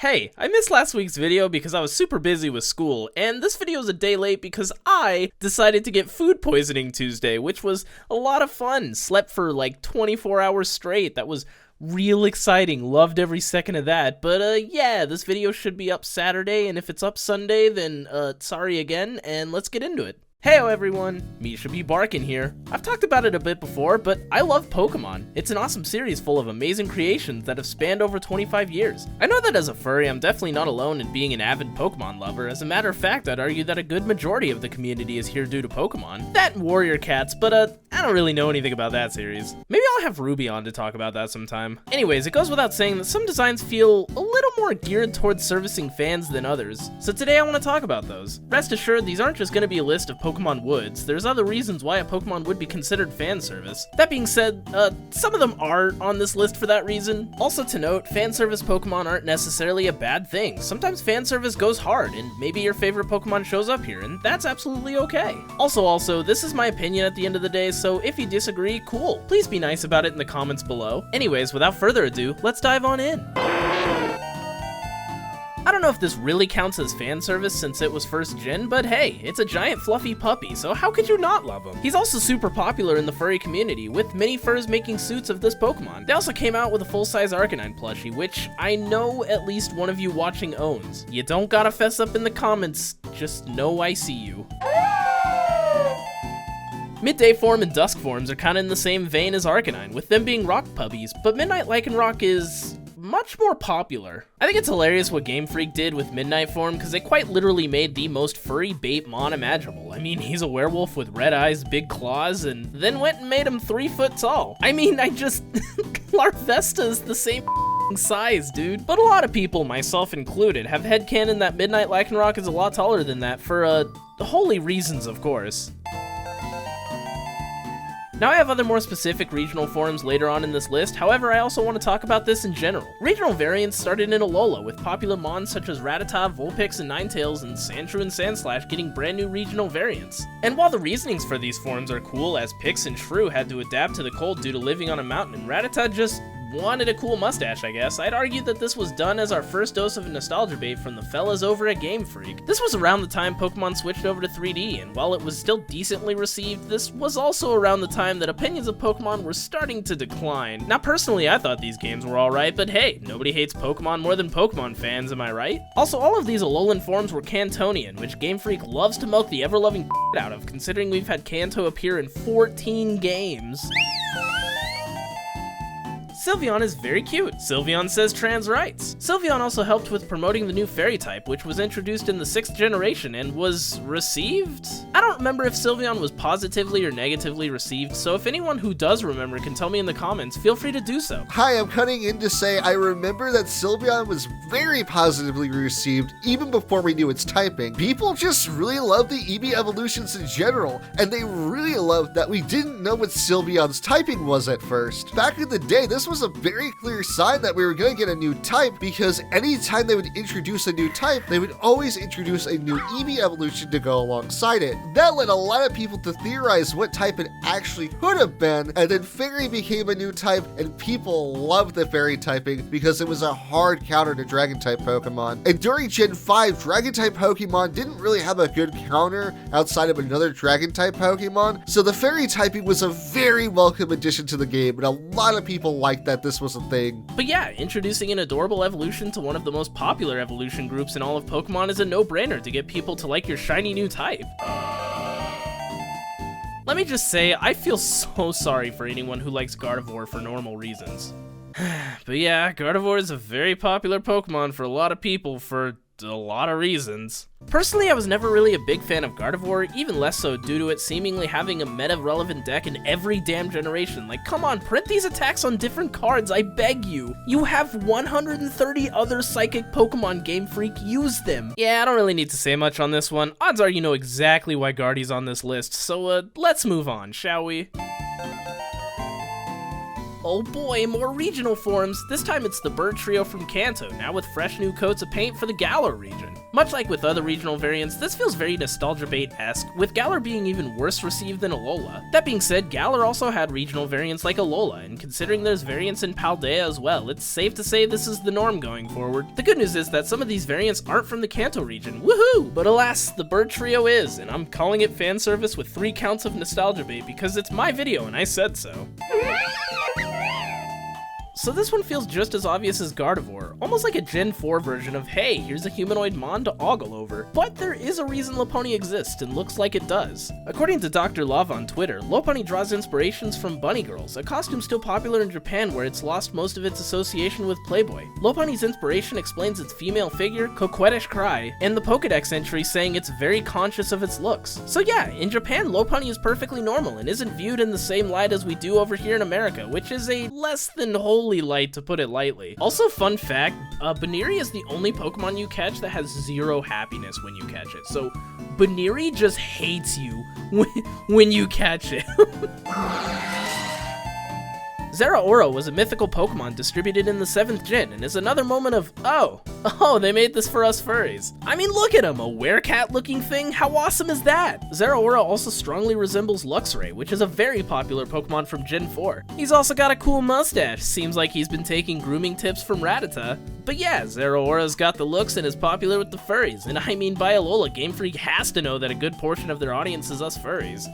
Hey, I missed last week's video because I was super busy with school, and this video is a day late because I decided to get food poisoning Tuesday, which was a lot of fun. Slept for like 24 hours straight. That was real exciting. Loved every second of that. But yeah, this video should be up Saturday, and if it's up Sunday, then sorry again, and let's get into it. Heyo everyone, Misha B. Barkin here. I've talked about it a bit before, but I love Pokémon. It's an awesome series full of amazing creations that have spanned over 25 years. I know that as a furry, I'm definitely not alone in being an avid Pokémon lover. As a matter of fact, I'd argue that a good majority of the community is here due to Pokémon. That and Warrior Cats, but I don't really know anything about that series. Maybe I'll have Ruby on to talk about that sometime. Anyways, it goes without saying that some designs feel a little more geared towards servicing fans than others. So today I want to talk about those. Rest assured, these aren't just going to be a list of Pokémon woods. There's other reasons why a Pokemon would be considered fan service. That being said, some of them are on this list for that reason. Also to note, fan service Pokemon aren't necessarily a bad thing. Sometimes fan service goes hard, and maybe your favorite Pokemon shows up here, and that's absolutely okay. Also, this is my opinion at the end of the day, so if you disagree, cool. Please be nice about it in the comments below. Anyways, without further ado, let's dive on in. I don't know if this really counts as fan service since it was first gen, but hey, it's a giant fluffy puppy, so how could you not love him? He's also super popular in the furry community, with many furs making suits of this Pokemon. They also came out with a full-size Arcanine plushie, which I know at least one of you watching owns. You don't gotta fess up in the comments, just know I see you. Midday form and dusk forms are kinda in the same vein as Arcanine, with them being rock puppies, but Midnight Lycanroc is much more popular. I think it's hilarious what Game Freak did with Midnight form because they quite literally made the most furry bait mon imaginable. I mean, he's a werewolf with red eyes, big claws, and then went and made him 3 foot tall. I mean, Larvesta is the same size, dude. But a lot of people, myself included, have headcanon that Midnight Lycanroc is a lot taller than that for, holy reasons, of course. Now I have other more specific regional forms later on in this list, however I also want to talk about this in general. Regional variants started in Alola, with popular mons such as Rattata, Vulpix, and Ninetales, and Sandshrew and Sandslash getting brand new regional variants. And while the reasonings for these forms are cool, as Pix and Shrew had to adapt to the cold due to living on a mountain, and Rattata just wanted a cool mustache, I guess, I'd argue that this was done as our first dose of a nostalgia bait from the fellas over at Game Freak. This was around the time Pokemon switched over to 3D, and while it was still decently received, this was also around the time that opinions of Pokemon were starting to decline. Now personally, I thought these games were alright, but hey, nobody hates Pokemon more than Pokemon fans, am I right? Also, all of these Alolan forms were Cantonian, which Game Freak loves to milk the ever-loving out of, considering we've had Kanto appear in 14 games. Sylveon is very cute. Sylveon says trans rights. Sylveon also helped with promoting the new fairy type, which was introduced in the 6th generation and was received? I don't remember if Sylveon was positively or negatively received, so if anyone who does remember can tell me in the comments, feel free to do so. Hi, I'm cutting in to say I remember that Sylveon was very positively received even before we knew its typing. People just really love the EV evolutions in general, and they really loved that we didn't know what Sylveon's typing was at first. Back in the day, this was a very clear sign that we were going to get a new type, because anytime they would introduce a new type, they would always introduce a new EV evolution to go alongside it. That led a lot of people to theorize what type it actually could have been, and then Fairy became a new type, and people loved the Fairy typing because it was a hard counter to Dragon-type Pokemon. And during Gen 5, Dragon-type Pokemon didn't really have a good counter outside of another Dragon-type Pokemon, so the Fairy typing was a very welcome addition to the game, and a lot of people liked that this was a thing. But yeah, introducing an adorable evolution to one of the most popular evolution groups in all of Pokemon is a no-brainer to get people to like your shiny new type. Let me just say, I feel so sorry for anyone who likes Gardevoir for normal reasons. But yeah, Gardevoir is a very popular Pokemon for a lot of people for a lot of reasons. Personally, I was never really a big fan of Gardevoir, even less so due to it seemingly having a meta-relevant deck in every damn generation. Like, come on, print these attacks on different cards, I beg you. You have 130 other Psychic Pokemon, Game Freak, use them. Yeah, I don't really need to say much on this one. Odds are you know exactly why Guardy's on this list, so let's move on, shall we? Oh boy, more regional forms. This time it's the bird trio from Kanto, now with fresh new coats of paint for the Galar region. Much like with other regional variants, this feels very nostalgia bait-esque, with Galar being even worse received than Alola. That being said, Galar also had regional variants like Alola, and considering there's variants in Paldea as well, it's safe to say this is the norm going forward. The good news is that some of these variants aren't from the Kanto region, woohoo! But alas, the bird trio is, and I'm calling it fan service with 3 counts of nostalgia bait because it's my video and I said so. So this one feels just as obvious as Gardevoir, almost like a Gen 4 version of, hey, here's a humanoid mon to ogle over. But there is a reason Lopunny exists, and looks like it does. According to Dr. Love on Twitter, Lopunny draws inspirations from bunny girls, a costume still popular in Japan where it's lost most of its association with Playboy. Lopunny's inspiration explains its female figure, coquettish cry, and the Pokédex entry saying it's very conscious of its looks. So yeah, in Japan, Lopunny is perfectly normal and isn't viewed in the same light as we do over here in America, which is a less than wholly light, to put it lightly. Also, fun fact, Baniri is the only Pokemon you catch that has 0 happiness when you catch it. So, Baniri just hates you when you catch it. Zeraora was a mythical Pokemon distributed in the 7th gen, and is another moment of, oh, they made this for us furries. I mean, look at him, a werecat looking thing, how awesome is that? Zeraora also strongly resembles Luxray, which is a very popular Pokemon from Gen 4. He's also got a cool mustache, seems like he's been taking grooming tips from Rattata. But yeah, Zeraora's got the looks and is popular with the furries, and I mean by Alola, Game Freak has to know that a good portion of their audience is us furries.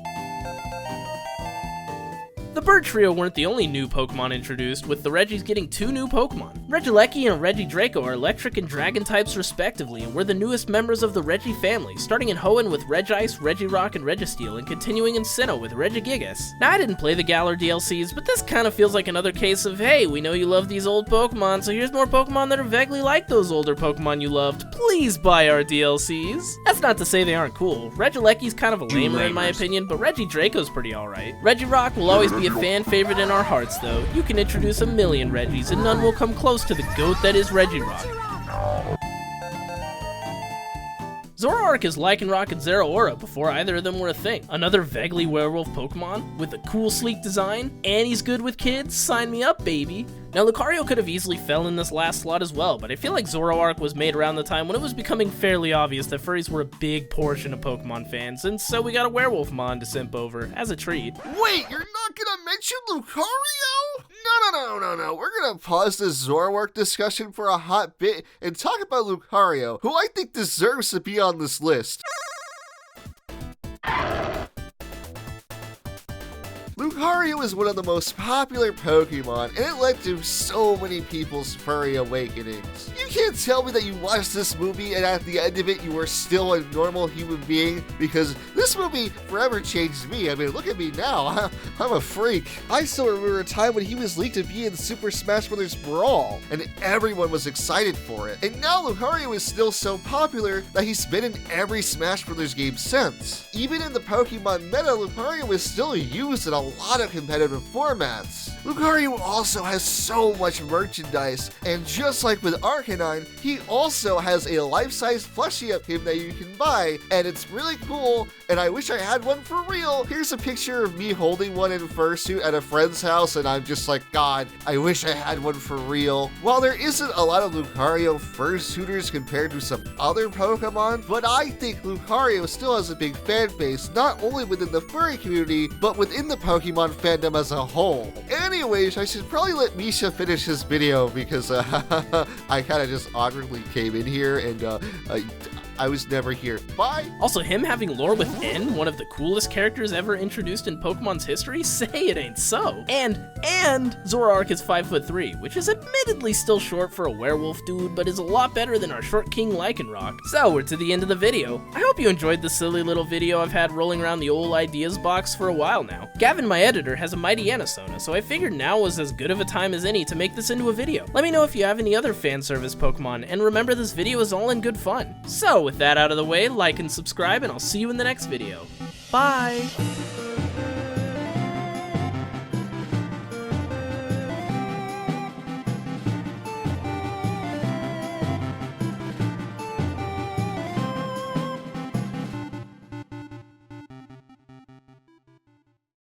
The bird trio weren't the only new Pokemon introduced, with the Regis getting 2 new Pokemon. Regieleki and Regidraco are electric and dragon types respectively, and were the newest members of the Regi family, starting in Hoenn with Regice, Regirock, and Registeel, and continuing in Sinnoh with Regigigas. Now, I didn't play the Galar DLCs, but this kind of feels like another case of, hey, we know you love these old Pokemon, so here's more Pokemon that are vaguely like those older Pokemon you loved. Please buy our DLCs. That's not to say they aren't cool. Regieleki's kind of a lamer in my opinion, but Regidraco's pretty alright. Regirock will always be a fan favorite in our hearts though. You can introduce a million Regis and none will come close to the GOAT that is Regirock. Zoroark is Lycanroc and Zeraora before either of them were a thing. Another vaguely werewolf Pokemon with a cool sleek design, and he's good with kids, sign me up baby. Now Lucario could have easily fell in this last slot as well, but I feel like Zoroark was made around the time when it was becoming fairly obvious that furries were a big portion of Pokemon fans, and so we got a werewolf mon to simp over, as a treat. Wait, you're not gonna mention Lucario? No. We're gonna pause this Zoroark discussion for a hot bit and talk about Lucario, who I think deserves to be on this list. Lucario is one of the most popular Pokemon, and it led to so many people's furry awakenings. You can't tell me that you watched this movie and at the end of it you were still a normal human being, because this movie forever changed me. I mean, look at me now. I'm a freak. I still remember a time when he was leaked to be in Super Smash Bros. Brawl, and everyone was excited for it. And now Lucario is still so popular that he's been in every Smash Bros. Game since. Even in the Pokemon meta, Lucario is still used in a lot of competitive formats. Lucario also has so much merchandise, and just like with Arcanine, he also has a life-size plushie of him that you can buy, and it's really cool, and I wish I had one for real. Here's a picture of me holding one in fursuit at a friend's house, and I'm just like, God, I wish I had one for real. While there isn't a lot of Lucario fursuiters compared to some other Pokemon, but I think Lucario still has a big fan base, not only within the furry community, but within the Pokemon fandom as a whole. Anyways, I should probably let Misha finish his video because I kind of just awkwardly came in here and I was never here. Bye! Also, him having lore with N, one of the coolest characters ever introduced in Pokemon's history? Say it ain't so. And Zoroark is 5'3", which is admittedly still short for a werewolf dude, but is a lot better than our short king Lycanroc. So, we're to the end of the video. I hope you enjoyed this silly little video I've had rolling around the old ideas box for a while now. Gavin, my editor, has a mighty Anasona, so I figured now was as good of a time as any to make this into a video. Let me know if you have any other fan service Pokemon, and remember this video is all in good fun. So, with that out of the way, like and subscribe, and I'll see you in the next video. Bye!